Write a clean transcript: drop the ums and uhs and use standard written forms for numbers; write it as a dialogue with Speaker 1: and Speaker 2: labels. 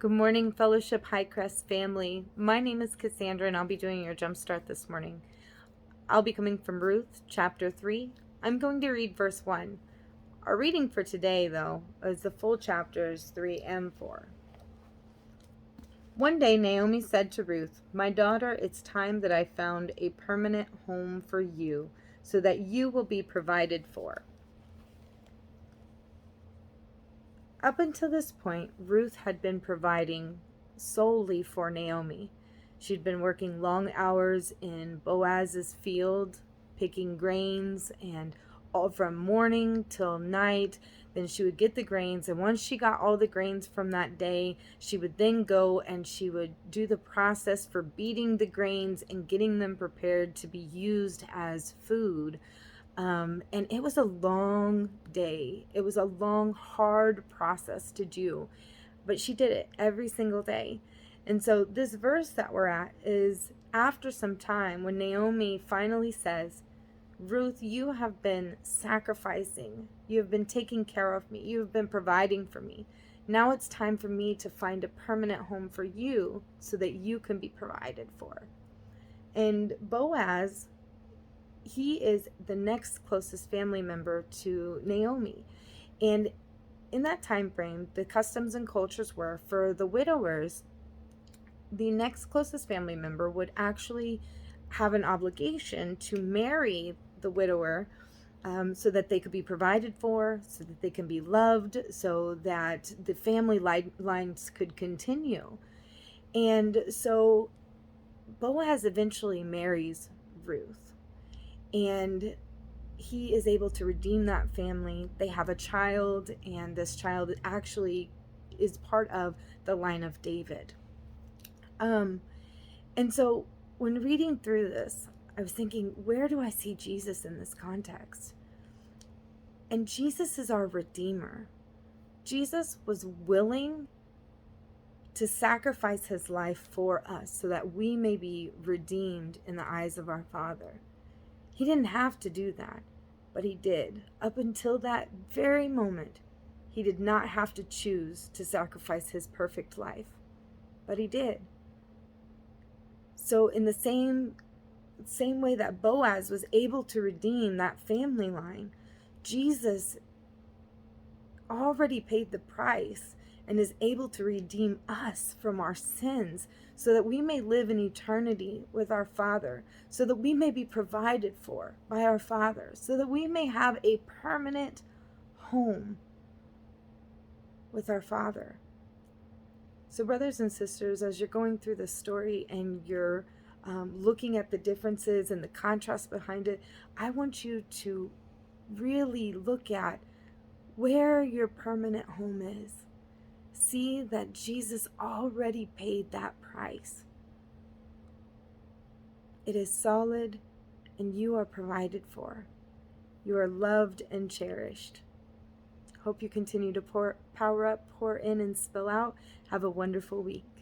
Speaker 1: Good morning, Fellowship Hi-Crest family. My name is Cassandra, and I'll be doing your Jumpstart this morning. I'll be coming from Ruth, chapter 3. I'm going to read verse 1. Our reading for today, though, is the full chapters 3 and 4. One day, Naomi said to Ruth, "My daughter, it's time that I found a permanent home for you, so that you will be provided for." Up until this point, Ruth had been providing solely for Naomi. She'd been working long hours in Boaz's field, picking grains, and all from morning till night. Then she would get the grains, and once she got all the grains from that day, she would then go and she would do the process for beating the grains and getting them prepared to be used as food. And it was a long day. It was a long, hard process to do, but she did it every single day. And so this verse that we're at is after some time when Naomi finally says, "Ruth, you have been sacrificing. You have been taking care of me. You have been providing for me. Now it's time for me to find a permanent home for you so that you can be provided for." And Boaz, he is the next closest family member to Naomi. And in that time frame, the customs and cultures were for the widowers, the next closest family member would actually have an obligation to marry the widower, so that they could be provided for, so that they can be loved, so that the family lines could continue. And so Boaz eventually marries Ruth, and he is able to redeem that family. They have a child, and this child actually is part of the line of David. And so when reading through this, I was thinking, where do I see Jesus in this context? And Jesus is our Redeemer. Jesus was willing to sacrifice his life for us so that we may be redeemed in the eyes of our Father. He didn't have to do that, but he did. Up until that very moment, he did not have to choose to sacrifice his perfect life, but he did. So in the same way that Boaz was able to redeem that family line, Jesus already paid the price and is able to redeem us from our sins so that we may live in eternity with our Father, so that we may be provided for by our Father, so that we may have a permanent home with our Father. So brothers and sisters, as you're going through this story and you're looking at the differences and the contrast behind it, I want you to really look at where your permanent home is. See that Jesus already paid that price. It is solid, and you are provided for. You are loved and cherished. Hope you continue to power up, pour in, and spill out. Have a wonderful week.